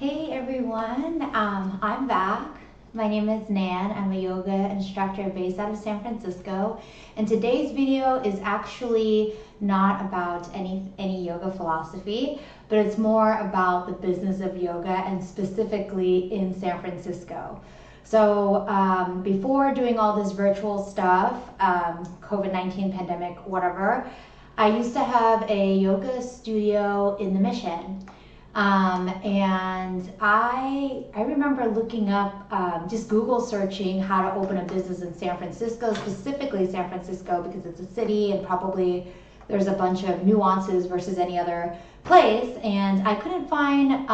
Hey everyone, I'm back. My name is Nan. I'm a yoga instructor based out of San Francisco, and today's video is actually not about any yoga philosophy, but it's more about the business of yoga and specifically in San Francisco. So before doing all this virtual stuff, COVID-19 pandemic, whatever, I used to have a yoga studio in the Mission. And I remember looking up, just Google searching how to open a business in San Francisco, specifically San Francisco because it's a city and probably there's a bunch of nuances versus any other place, and I couldn't find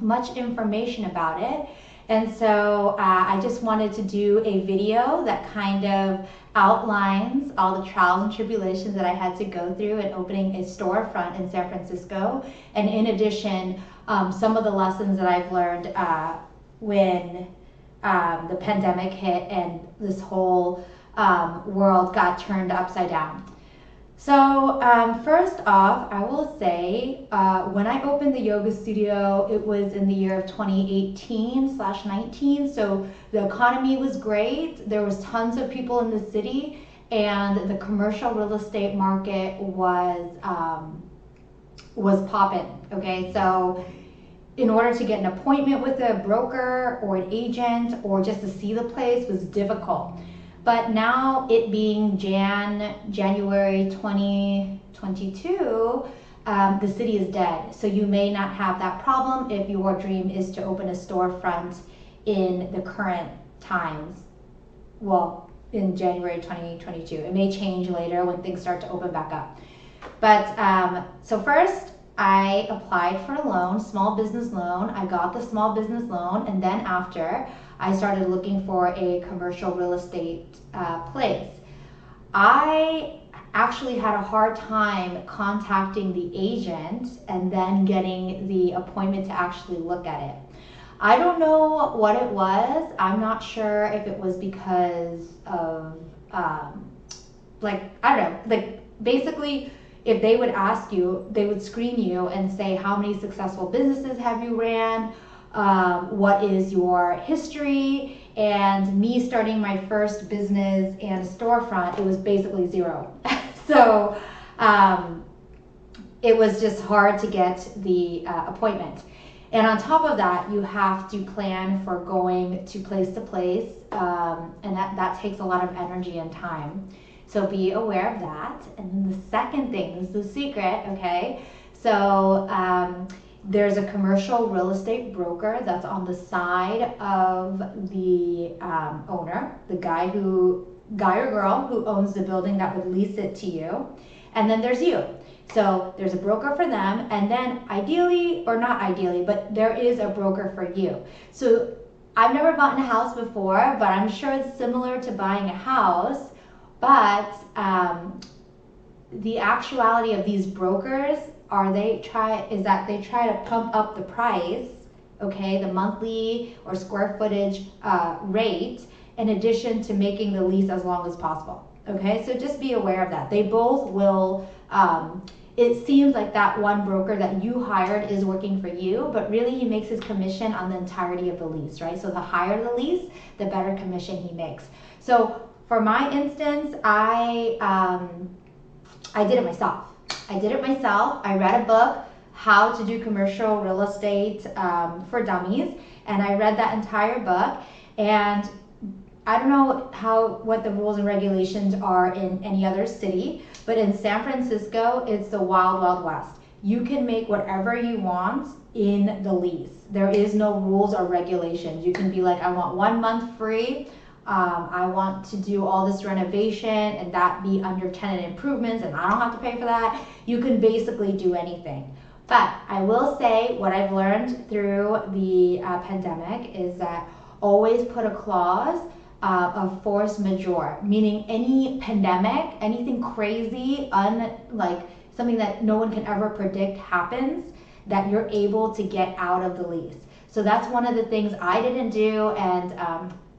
much information about it. And so I just wanted to do a video that kind of outlines all the trials and tribulations that I had to go through in opening a storefront in San Francisco. And in addition, some of the lessons that I've learned when the pandemic hit and this whole world got turned upside down. So first off, I will say when I opened the yoga studio, it was in the year of 2018/19. So the economy was great. There was tons of people in the city, and the commercial real estate market was popping. Okay, so in order to get an appointment with a broker or an agent or just to see the place was difficult. But now, it being January 2022, the city is dead. So you may not have that problem if your dream is to open a storefront in the current times. Well, in January 2022. It may change later when things start to open back up. But so first, I applied for a loan, small business loan. I got the small business loan, and then after, I started looking for a commercial real estate place. I actually had a hard time contacting the agent and then getting the appointment to actually look at it. I don't know what it was. I'm not sure if it was because of, I don't know, basically, if they would ask you, they would screen you and say, how many successful businesses have you ran? What is your history? And me starting my first business and a storefront, it was basically zero. So it was just hard to get the appointment. And on top of that, you have to plan for going to place, and that takes a lot of energy and time. So be aware of that. And then the second thing, this is the secret, okay? So there's a commercial real estate broker that's on the side of the owner, the guy or girl who owns the building that would lease it to you. And then there's you. So there's a broker for them, and then ideally, or not ideally, but there is a broker for you. So I've never bought a house before, but I'm sure it's similar to buying a house. But the actuality of these brokers is that they try to pump up the price, okay, the monthly or square footage rate, in addition to making the lease as long as possible. Okay, so just be aware of that. They both will. It seems like that one broker that you hired is working for you, but really he makes his commission on the entirety of the lease, right? So the higher the lease, the better commission he makes. So for my instance, I did it myself. I read a book, How to Do Commercial Real Estate for Dummies, and I read that entire book. And I don't know what the rules and regulations are in any other city, but in San Francisco, it's the wild, wild west. You can make whatever you want in the lease. There is no rules or regulations. You can be like, I want 1 month free. I want to do all this renovation and that be under tenant improvements and I don't have to pay for that. You can basically do anything. But I will say what I've learned through the pandemic is that always put a clause of force majeure, meaning any pandemic, anything crazy, like something that no one can ever predict happens, that you're able to get out of the lease. So that's one of the things I didn't do, and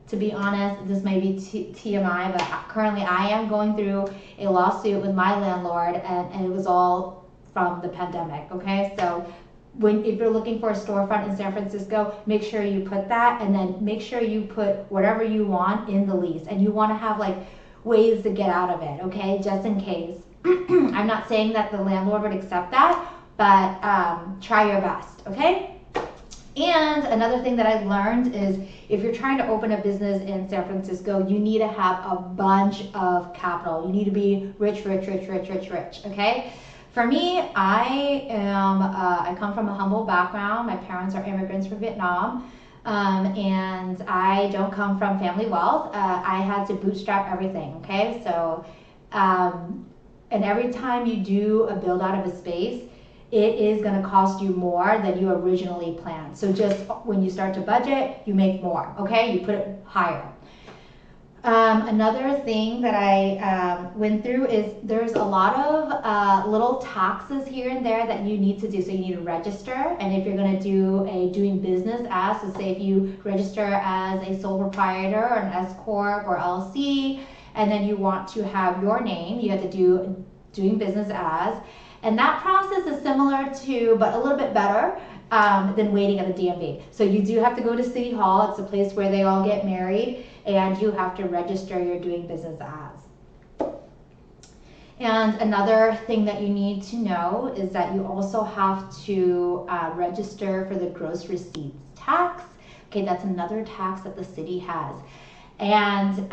to be honest, this may be TMI, but currently I am going through a lawsuit with my landlord, and it was all from the pandemic, okay? So if you're looking for a storefront in San Francisco, make sure you put that, and then make sure you put whatever you want in the lease, and you want to have like ways to get out of it, okay, just in case. I'm not saying that the landlord would accept that, but try your best, okay? And another thing that I learned is if you're trying to open a business in San Francisco, you need to have a bunch of capital. You need to be rich, okay? For me, I come from a humble background. My parents are immigrants from Vietnam, and I don't come from family wealth. I had to bootstrap everything, okay? So, and every time you do a build out of a space, it is going to cost you more than you originally planned. So just when you start to budget, you make more, okay? You put it higher. Another thing that I went through is there's a lot of little taxes here and there that you need to do. So you need to register, and if you're going to do a doing business as, so say if you register as a sole proprietor or an S Corp or LC, and then you want to have your name, you have to do doing business as. And that process is similar to, but a little bit better than waiting at the DMV. So you do have to go to City Hall. It's a place where they all get married, and you have to register your doing business as. And another thing that you need to know is that you also have to register for the gross receipts tax. Okay, that's another tax that the city has. And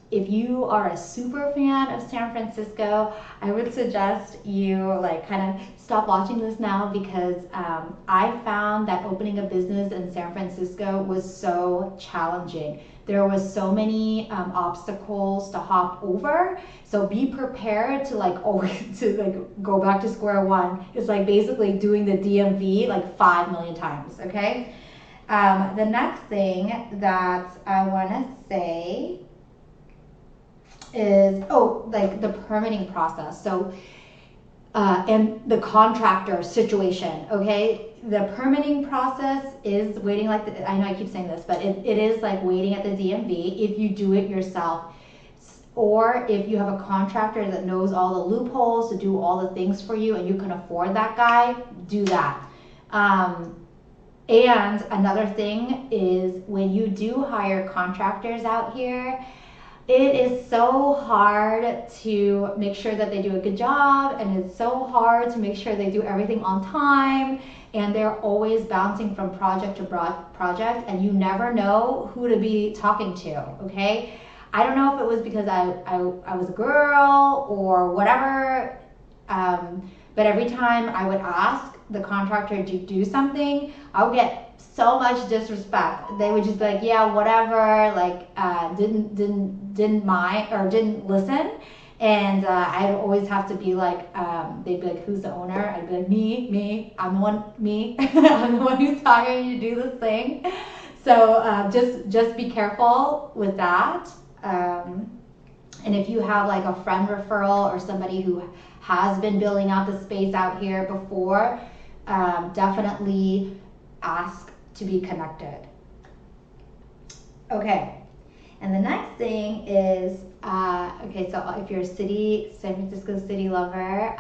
if you are a super fan of San Francisco, I would suggest you like kind of stop watching this now, because I found that opening a business in San Francisco was so challenging. There was so many obstacles to hop over. So be prepared to like always to like go back to square one. It's like basically doing the DMV like 5 million times, okay? The next thing that I want to say is, like the permitting process. So, and the contractor situation, okay? The permitting process is waiting like, I know I keep saying this, but it is like waiting at the DMV if you do it yourself. Or if you have a contractor that knows all the loopholes to do all the things for you and you can afford that guy, do that. And another thing is when you do hire contractors out here, it is so hard to make sure that they do a good job, and it's so hard to make sure they do everything on time, and they're always bouncing from project to project, and you never know who to be talking to, okay? I don't know if it was because I was a girl or whatever, but every time I would ask the contractor to do something, I would get so much disrespect. They would just be like, yeah, whatever, like didn't mind or didn't listen. And I'd always have to be like, they'd be like, who's the owner? I'd be like, me, I'm the one, I'm the one who's hiring you to do this thing. So just be careful with that. And if you have like a friend referral or somebody who has been building out the space out here before, definitely ask to be connected. Okay, and the next thing is, okay, so if you're a San Francisco city lover,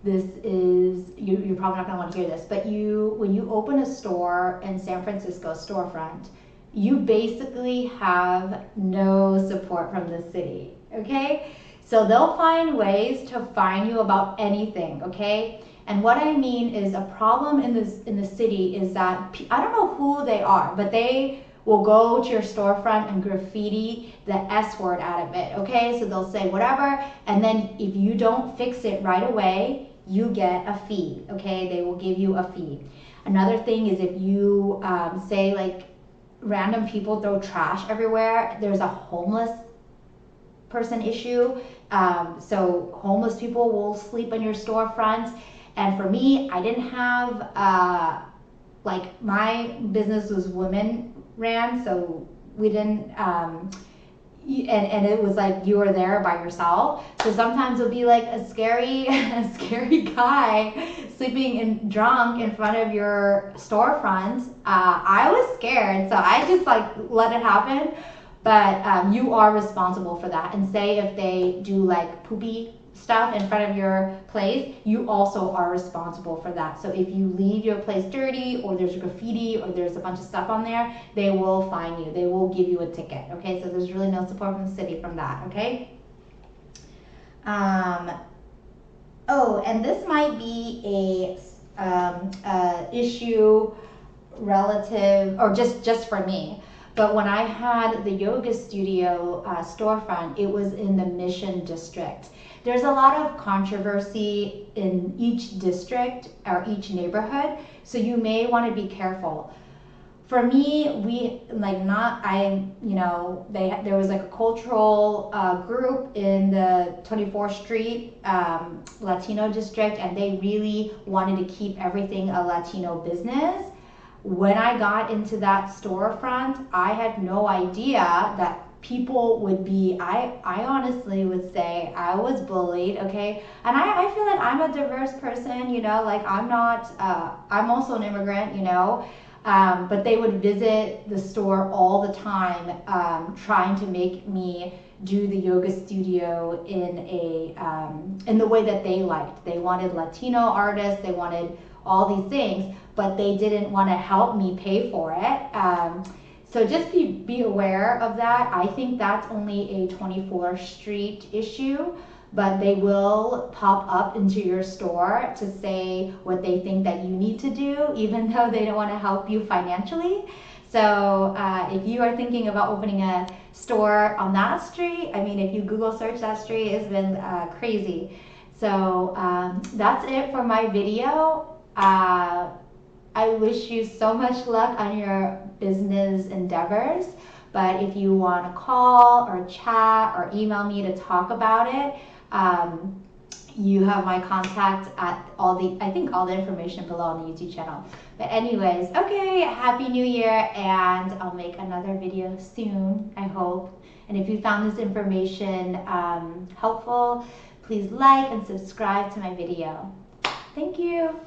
this is, you're probably not gonna want to hear this, but when you open a store in San Francisco, storefront, you basically have no support from the city, okay? So they'll find ways to fine you about anything, okay? And what I mean is, a problem in the city is that, I don't know who they are, but they will go to your storefront and graffiti the S word out of it, okay? So they'll say whatever, and then if you don't fix it right away, you get a fee, okay? They will give you a fee. Another thing is if you say like random people throw trash everywhere, there's a homeless person issue. So homeless people will sleep in your storefront. And for me, I didn't have, like my business was women ran, so we didn't, and it was like you were there by yourself. So sometimes it'll be like a scary guy sleeping and drunk in front of your storefront. I was scared, so I just like let it happen. But you are responsible for that. And say if they do like poopy stuff in front of your place, you also are responsible for that. So if you leave your place dirty, or there's graffiti, or there's a bunch of stuff on there, they will fine you. They will give you a ticket. Okay, so there's really no support from the city from that. Okay. Oh, and this might be a issue relative, or just for me. But when I had the yoga studio storefront, it was in the Mission District. There's a lot of controversy in each district or each neighborhood, so you may want to be careful. For me, there was like a cultural group in the 24th Street Latino district, and they really wanted to keep everything a Latino business. When I got into that storefront, I had no idea that people would be, I honestly would say I was bullied, okay? And I feel like I'm a diverse person, you know, like I'm not, I'm also an immigrant, you know, but they would visit the store all the time, trying to make me do the yoga studio in the way that they liked. They wanted Latino artists, they wanted all these things, but they didn't want to help me pay for it. So just be aware of that. I think that's only a 24th Street issue, but they will pop up into your store to say what they think that you need to do, even though they don't want to help you financially. So if you are thinking about opening a store on that street, I mean, if you Google search that street, it's been crazy. So that's it for my video. I wish you so much luck on your business endeavors, but if you want to call or chat or email me to talk about it, you have my contact at I think all the information below on the YouTube channel. But anyways, okay, Happy New Year, and I'll make another video soon, I hope. And if you found this information helpful, please like and subscribe to my video. Thank you.